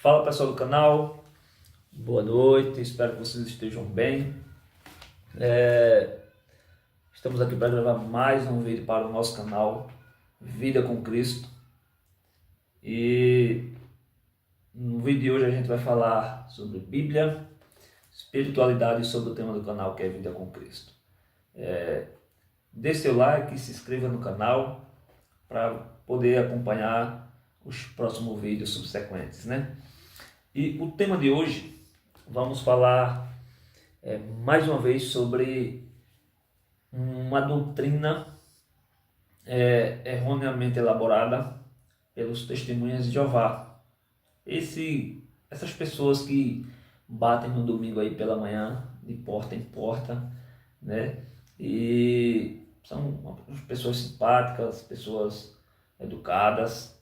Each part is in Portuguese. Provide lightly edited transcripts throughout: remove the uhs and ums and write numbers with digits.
Fala pessoal do canal, boa noite, espero que vocês estejam bem. Estamos aqui para gravar mais um vídeo para o nosso canal Vida com Cristo. E no vídeo de hoje a gente vai falar sobre Bíblia, espiritualidade e sobre o tema do canal que é Vida com Cristo. Dê seu like, se inscreva no canal para poder acompanhar os próximos vídeos subsequentes, né? E o tema de hoje, vamos falar mais uma vez sobre uma doutrina erroneamente elaborada pelos testemunhas de Jeová. Essas pessoas que batem no domingo aí pela manhã, de porta em porta, né? E são pessoas simpáticas, pessoas educadas,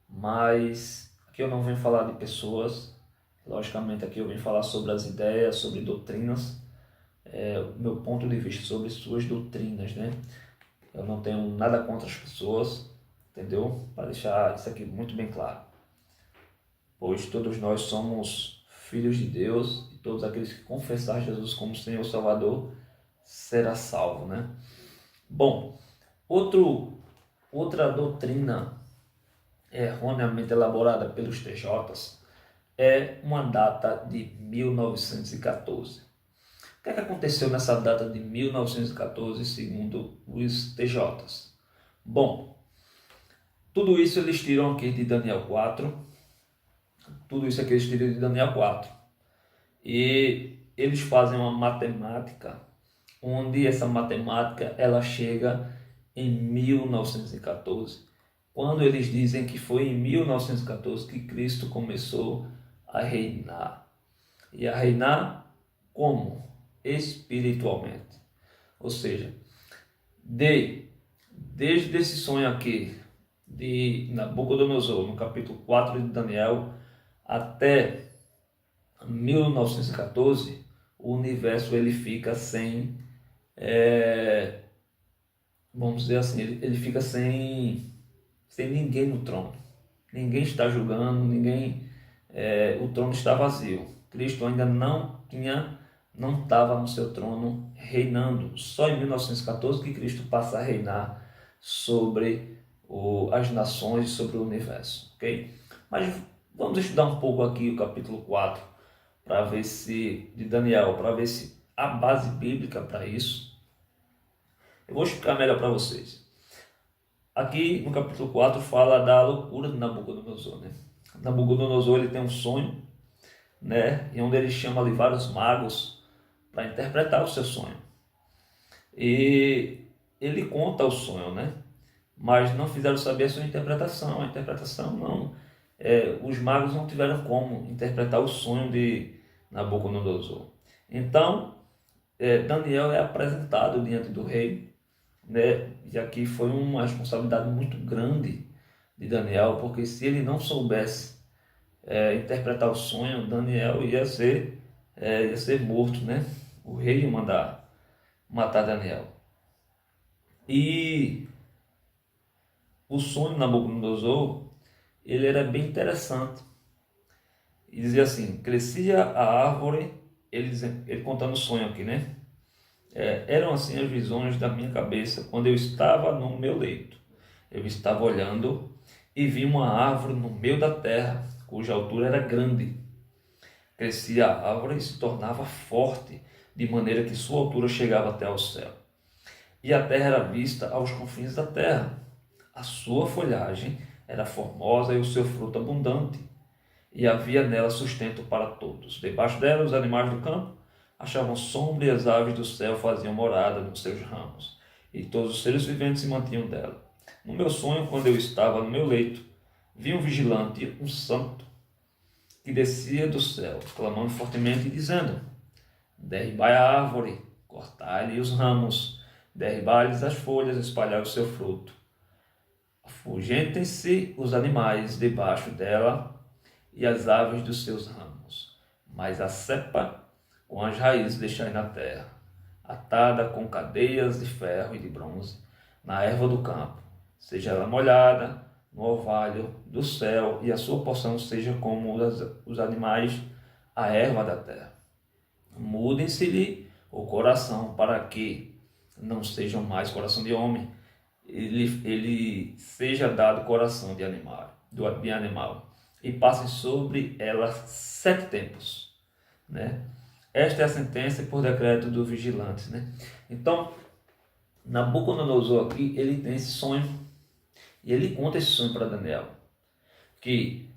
mas aqui eu não venho falar de pessoas, logicamente aqui eu venho falar sobre as ideias, sobre doutrinas, o meu ponto de vista sobre suas doutrinas, né? Eu não tenho nada contra as pessoas, entendeu? Para deixar isso aqui muito bem claro. Pois todos nós somos filhos de Deus e todos aqueles que confessar Jesus como Senhor e Salvador será salvo, né? Bom, outra doutrina erroneamente elaborada pelos TJs é uma data de 1914. O que aconteceu nessa data de 1914 segundo os TJs? Bom, tudo isso eles tiram aqui de Daniel 4, e eles fazem uma matemática, onde essa matemática ela chega em 1914, quando eles dizem que foi em 1914 que Cristo começou a reinar. E a reinar como? Espiritualmente. Ou seja, desde esse sonho aqui de Nabucodonosor, no capítulo 4 de Daniel, até 1914, o universo ele fica sem, vamos dizer assim, ele fica sem ninguém no trono. Ninguém está julgando, o trono está vazio. Cristo ainda não estava no seu trono reinando. Só em 1914 que Cristo passa a reinar sobre as nações, sobre o universo, ok? Mas vamos estudar um pouco aqui o capítulo 4 de Daniel, para ver se há base bíblica para isso. Eu vou explicar melhor para vocês. Aqui no capítulo 4 fala da loucura de Nabucodonosor, né? Nabucodonosor ele tem um sonho, né? E onde ele chama ali vários magos para interpretar o seu sonho. E ele conta o sonho, né? Mas não fizeram saber a sua interpretação. A interpretação não. Os magos não tiveram como interpretar o sonho de Nabucodonosor. Então, Daniel é apresentado diante do rei, né? E aqui foi uma responsabilidade muito grande de Daniel, porque se ele não soubesse interpretar o sonho, Daniel ia ser morto, né? O rei ia mandar matar Daniel. E o sonho de Nabucodonosor, ele era bem interessante. E dizia assim: crescia a árvore, ele contando o sonho aqui, né? Eram assim as visões da minha cabeça quando eu estava no meu leito. Eu estava olhando e vi uma árvore no meio da terra, cuja altura era grande. Crescia a árvore e se tornava forte, de maneira que sua altura chegava até ao céu. E a terra era vista aos confins da terra. A sua folhagem era formosa e o seu fruto abundante, e havia nela sustento para todos. Debaixo dela, os animais do campo achavam sombra e as aves do céu faziam morada nos seus ramos, e todos os seres viventes se mantinham dela. No meu sonho, quando eu estava no meu leito, vi um vigilante, um santo, que descia do céu, clamando fortemente e dizendo: derribai a árvore, cortai-lhe os ramos, derribai-lhes as folhas, espalhai o seu fruto. Afugentem-se os animais debaixo dela e as aves dos seus ramos, mas a cepa com as raízes deixai na terra, atada com cadeias de ferro e de bronze, na erva do campo, seja ela molhada, no orvalho do céu, e a sua porção seja como os animais, a erva da terra. Mudem-se-lhe o coração, para que não sejam mais coração de homem, ele seja dado coração de animal, e passem sobre ela 7 tempos, né? Esta é a sentença por decreto do vigilante, né? Então, Nabucodonosor aqui, ele tem esse sonho, e ele conta esse sonho para Daniel, que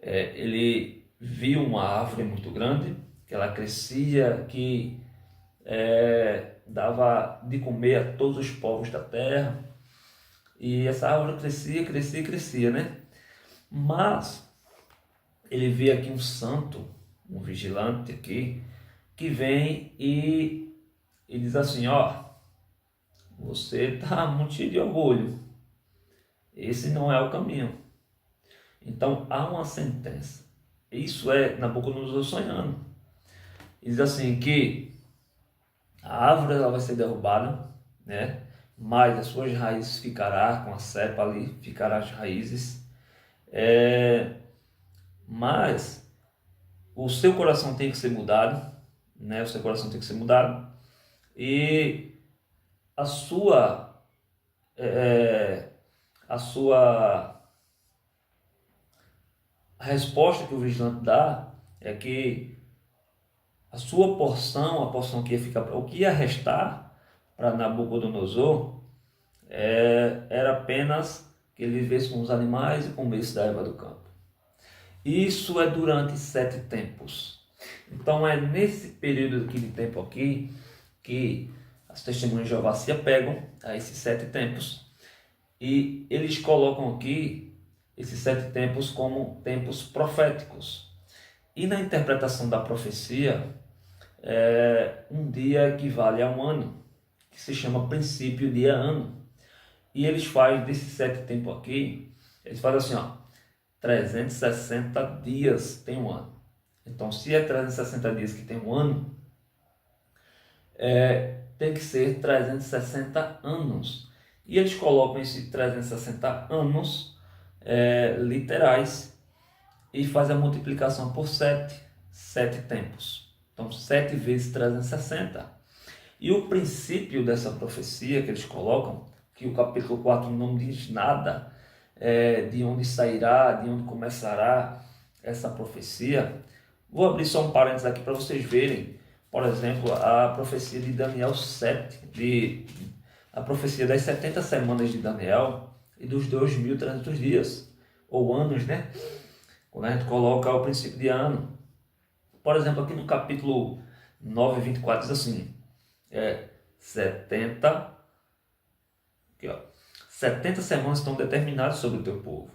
ele viu uma árvore muito grande, que ela crescia, que dava de comer a todos os povos da terra, e essa árvore crescia, crescia, crescia, né? Mas ele vê aqui um santo, um vigilante aqui, que vem e diz assim, ó, você está muito cheio de orgulho, esse não é o caminho. Então há uma sentença. Isso é Nabucodonosor sonhando. Diz assim que a árvore ela vai ser derrubada, né? Mas as suas raízes ficará com a cepa ali, ficará as raízes. Mas o seu coração tem que ser mudado, né? O seu coração tem que ser mudado, e a sua a sua a resposta que o vigilante dá é que a sua porção, a porção que ia ficar, o que ia restar para Nabucodonosor, era apenas que ele vivesse com os animais e comesse da erva do campo. Isso é durante 7 tempos. Então é nesse período aqui de tempo aqui que as testemunhas de Jeová se apegam a esses 7 tempos, e eles colocam aqui esses 7 tempos como tempos proféticos. E na interpretação da profecia, um dia equivale a um ano, que se chama princípio de ano. E eles fazem desses 7 tempos aqui, eles fazem assim, ó, 360 dias tem um ano. Então, se é 360 dias que tem um ano, tem que ser 360 anos. E eles colocam esses 360 anos literais e fazem a multiplicação por 7 tempos. Então, 7 vezes 360. E o princípio dessa profecia que eles colocam, que o capítulo 4 não diz nada de onde sairá, de onde começará essa profecia. Vou abrir só um parênteses aqui para vocês verem, por exemplo, a profecia de Daniel 7, a profecia das 70 semanas de Daniel e dos 2.300 dias, ou anos, né? Quando a gente coloca o princípio de ano. Por exemplo, aqui no capítulo 9, 24, diz assim, 70, aqui, ó, 70 semanas estão determinadas sobre o teu povo,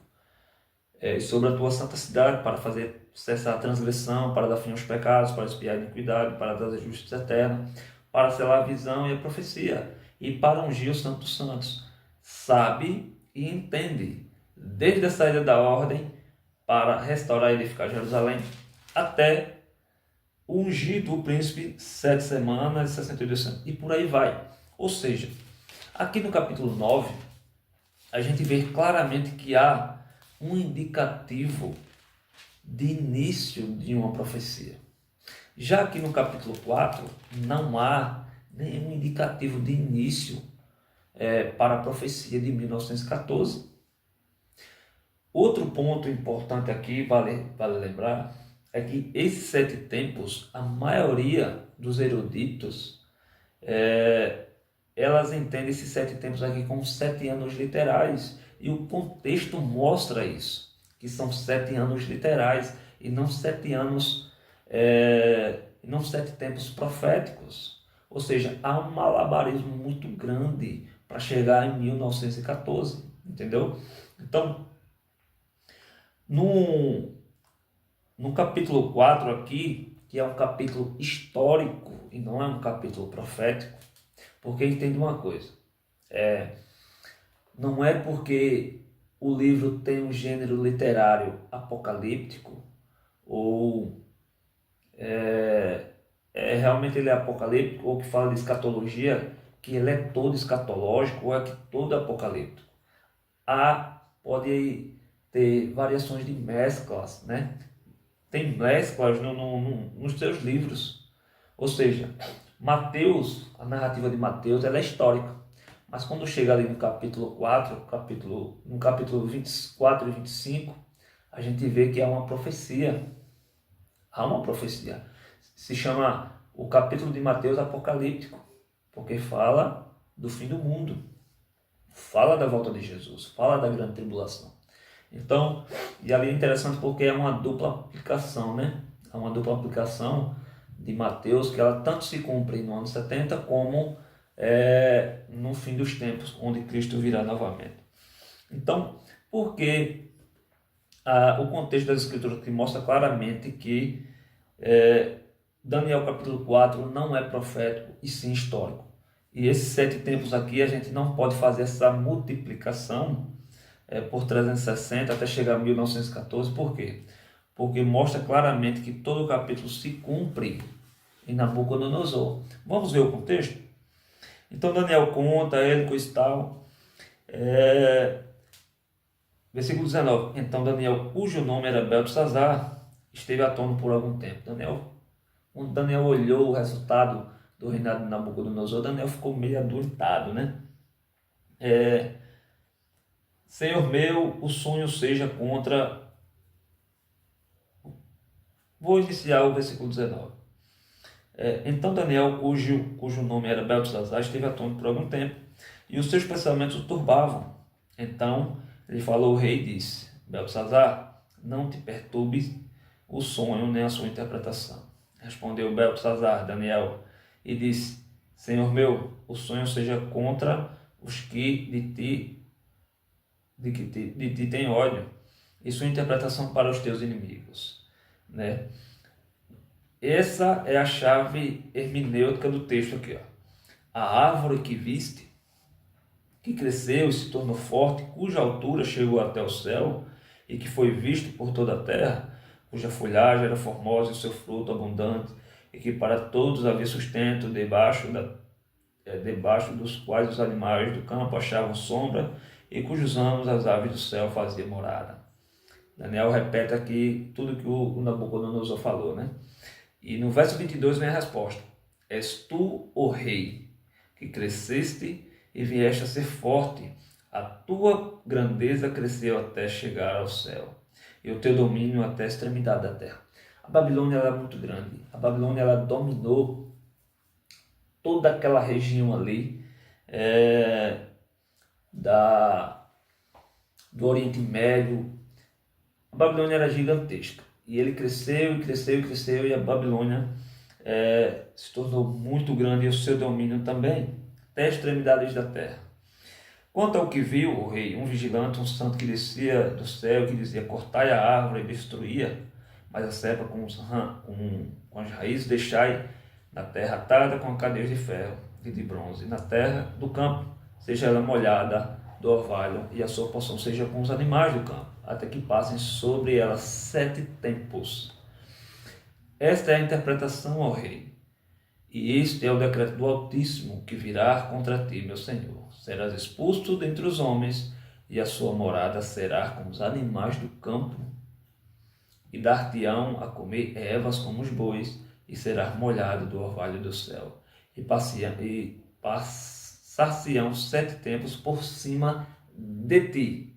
sobre a tua santa cidade, para fazer cessar a transgressão, para dar fim aos pecados, para expiar a iniquidade, para dar a justiça eterna, para selar a visão e a profecia, e para ungir o Santo dos Santos. Sabe e entende, desde a saída da ordem, para restaurar e edificar Jerusalém, até o ungido o príncipe 7 semanas e 62 anos, e por aí vai. Ou seja, aqui no capítulo 9, a gente vê claramente que há um indicativo de início de uma profecia. Já aqui no capítulo 4, não há nenhum indicativo de início para a profecia de 1914. Outro ponto importante aqui, vale lembrar, é que esses 7 tempos, a maioria dos eruditos, elas entendem esses 7 tempos aqui como 7 anos literais, e o contexto mostra isso, que são 7 anos literais e não 7 anos, não 7 tempos proféticos. Ou seja, há um malabarismo muito grande para chegar em 1914, entendeu? Então, no capítulo 4 aqui, que é um capítulo histórico e não é um capítulo profético, porque entende uma coisa, não é porque o livro tem um gênero literário apocalíptico, ou realmente ele é apocalíptico, ou que fala de escatologia, que ele é todo escatológico, ou é que todo apocalíptico. Há pode ter variações de mesclas, né? Tem mesclas nos seus livros. Ou seja, Mateus, a narrativa de Mateus, ela é histórica. Mas quando chega ali no capítulo 4, no capítulo 24 e 25, a gente vê que há uma profecia. Há uma profecia. Se chama o capítulo de Mateus apocalíptico, porque fala do fim do mundo, fala da volta de Jesus, fala da grande tribulação. Então, e ali é interessante porque é uma dupla aplicação, né? É uma dupla aplicação de Mateus, que ela tanto se cumpre no ano 70 como no fim dos tempos, onde Cristo virá novamente. Então, por que o contexto das Escrituras que mostra claramente que Daniel capítulo 4 não é profético e sim histórico. E esses 7 tempos aqui a gente não pode fazer essa multiplicação por 360 até chegar a 1914. Por quê? Porque mostra claramente que todo o capítulo se cumpre em Nabucodonosor. Vamos ver o contexto? Então Daniel conta, ele com esse tal. Versículo 19. Então Daniel, cujo nome era Beltesazar, esteve atônito por algum tempo. Quando Daniel olhou o resultado do reinado de Nabucodonosor, Daniel ficou meio adultado, né? Senhor meu, o sonho seja contra... Vou iniciar o versículo 19. Então Daniel, cujo nome era Beltesazar, esteve atônito por algum tempo, e os seus pensamentos o turbavam. Então ele falou ao rei e disse: Beltesazar, não te perturbes o sonho nem a sua interpretação. Respondeu Beltesazar, Daniel, e disse: Senhor meu, o sonho seja contra os que de ti têm ódio, e sua interpretação para os teus inimigos. Né? Essa é a chave hermenêutica do texto aqui. Ó. A árvore que viste, que cresceu e se tornou forte, cuja altura chegou até o céu, e que foi visto por toda a terra, cuja folhagem era formosa e seu fruto abundante, e que para todos havia sustento, debaixo dos quais os animais do campo achavam sombra, e cujos ramos as aves do céu faziam morada. Daniel repete aqui tudo que o Nabucodonosor falou, né? E no verso 22 vem a resposta: És tu, ó rei, que cresceste e vieste a ser forte. A tua grandeza cresceu até chegar ao céu, e o teu domínio até a extremidade da terra. A Babilônia era muito grande. A Babilônia ela dominou toda aquela região ali do Oriente Médio. A Babilônia era gigantesca. E ele cresceu e cresceu e cresceu, e a Babilônia se tornou muito grande, e o seu domínio também, até as extremidades da terra. Quanto ao que viu o rei, um vigilante, um santo que descia do céu, que dizia: cortai a árvore e destruía, mas a cepa com as raízes deixai na terra atada com cadeias de ferro e de bronze, e na terra do campo seja ela molhada do orvalho, e a sua porção seja com os animais do campo, até que passem sobre ela 7 tempos. Esta é a interpretação, ó rei, e este é o decreto do Altíssimo que virá contra ti, meu Senhor. Serás expulso dentre os homens, e a sua morada será com os animais do campo, e dar-te-ão a comer ervas como os bois, e serás molhado do orvalho do céu, e passar-se-ão 7 tempos por cima de ti.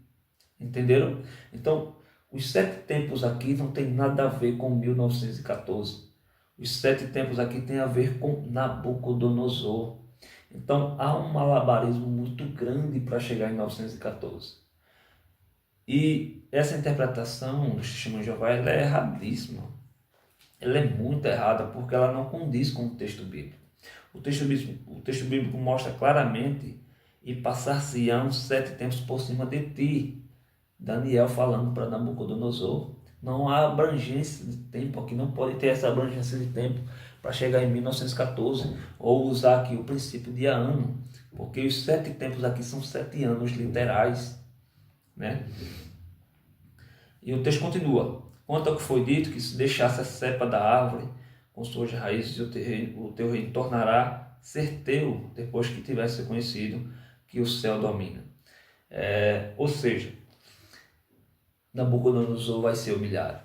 Entenderam? Então, os 7 tempos aqui não tem nada a ver com 1914. Os 7 tempos aqui tem a ver com Nabucodonosor. Então, há um malabarismo muito grande para chegar em 1914. E essa interpretação do Testemunho de Jeová ela é erradíssima. Ela é muito errada porque ela não condiz com o texto bíblico. O texto bíblico mostra claramente: e passar-se-ão 7 tempos por cima de ti. Daniel falando para Nabucodonosor. Não há abrangência de tempo aqui, não pode ter essa abrangência de tempo para chegar em 1914, ou usar aqui o princípio de ano, porque os 7 tempos aqui são 7 anos literais, né? E o texto continua: quanto ao que foi dito, que se deixasse a cepa da árvore com suas raízes, o teu reino tornará ser teu, depois que tivesse conhecido que o céu domina. Ou seja, Nabucodonosor vai ser humilhado.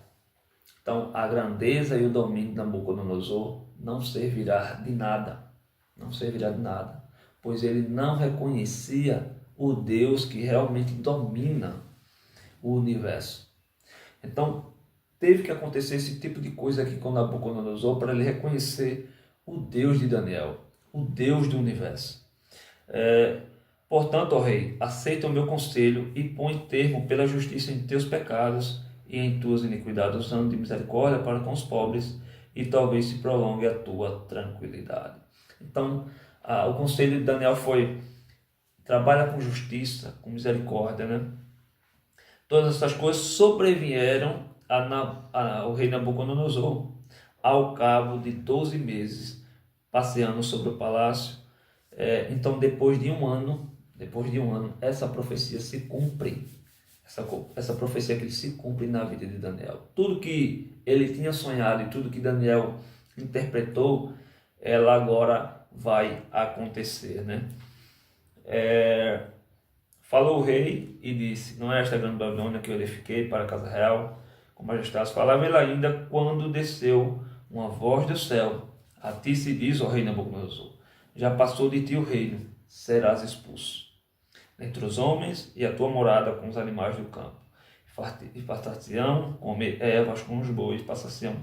Então, a grandeza e o domínio de Nabucodonosor não servirá de nada, não servirá de nada, pois ele não reconhecia o Deus que realmente domina o universo. Então, teve que acontecer esse tipo de coisa aqui com Nabucodonosor para ele reconhecer o Deus de Daniel, o Deus do universo. Portanto, ó rei, aceita o meu conselho e põe termo pela justiça em teus pecados e em tuas iniquidades, usando de misericórdia para com os pobres, e talvez se prolongue a tua tranquilidade. Então, o conselho de Daniel foi: trabalha com justiça, com misericórdia, né? Todas essas coisas sobrevieram ao rei Nabucodonosor ao cabo de 12 meses, passeando sobre o palácio. Então, depois de um ano, essa profecia se cumpre. Essa profecia que se cumpre na vida de Daniel. Tudo que ele tinha sonhado e tudo que Daniel interpretou, ela agora vai acontecer, né? Falou o rei e disse: não é esta grande Babilônia que eu edifiquei para a casa real, com majestade? Falava ele ainda quando desceu uma voz do céu: a ti se diz, ó rei Nabucodonosor, já passou de ti o reino, serás expulso entre os homens, e a tua morada com os animais do campo. E fartar-te-ão comer ervas com os bois, passar-se-ão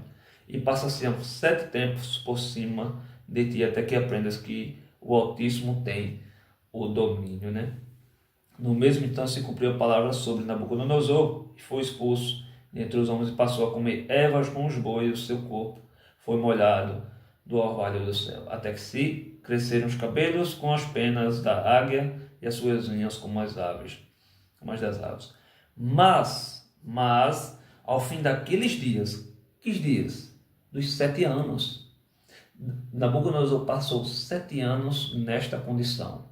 7 tempos por cima de ti, até que aprendas que o Altíssimo tem o domínio, né? No mesmo instante se cumpriu a palavra sobre Nabucodonosor, e foi expulso entre os homens e passou a comer ervas com os bois, e o seu corpo foi molhado do orvalho do céu, até que se cresceram os cabelos com as penas da águia e as suas unhas como as aves, como as das aves. Mas, ao fim daqueles dias, que dias? Dos 7 anos. Nabucodonosor passou 7 anos nesta condição.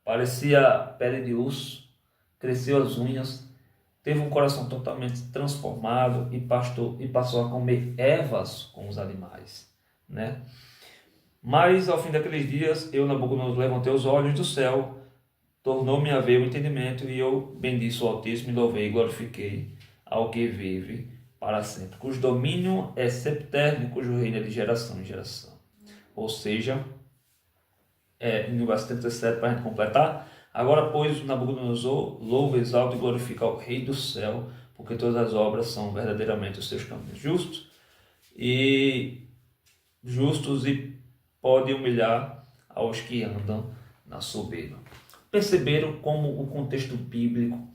Parecia pele de urso, cresceu as unhas, teve um coração totalmente transformado e passou a comer ervas com os animais, né? Mas ao fim daqueles dias, eu, Nabucodonosor, levantei os olhos do céu, tornou-me a ver o entendimento, e eu bendiço o Altíssimo, e louvei e glorifiquei ao que vive para sempre, cujo domínio é sempiterno, cujo reino é de geração em geração. Ou seja, no verso 37, para a gente completar: agora, pois, o Nabucodonosor louva, exalta e glorifica o Rei do céu, porque todas as obras são verdadeiramente os seus caminhos justos e pode humilhar aos que andam na soberba. Perceberam como o contexto bíblico,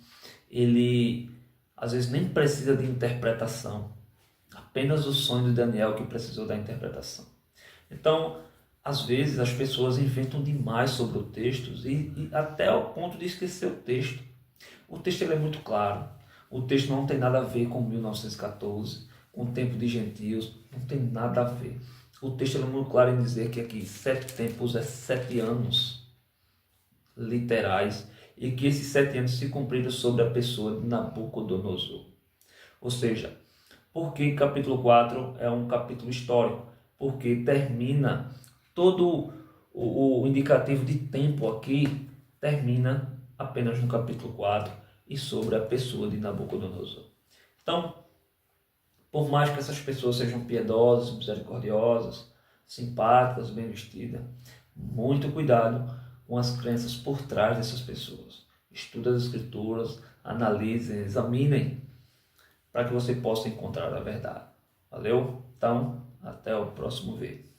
ele às vezes nem precisa de interpretação, apenas o sonho de Daniel que precisou da interpretação. Então, às vezes as pessoas inventam demais sobre o texto e até ao ponto de esquecer o texto. O texto ele é muito claro. O texto não tem nada a ver com 1914, com o tempo de gentios, não tem nada a ver. O texto é muito claro em dizer que aqui 7 tempos é 7 anos literais, e que esses 7 anos se cumpriram sobre a pessoa de Nabucodonosor. Ou seja, porque capítulo 4 é um capítulo histórico? Porque termina todo o indicativo de tempo aqui, termina apenas no capítulo 4 e sobre a pessoa de Nabucodonosor. Então, por mais que essas pessoas sejam piedosas, misericordiosas, simpáticas, bem vestidas, muito cuidado com as crenças por trás dessas pessoas. Estude as escrituras, analisem, examinem, para que você possa encontrar a verdade. Valeu? Então, até o próximo vídeo.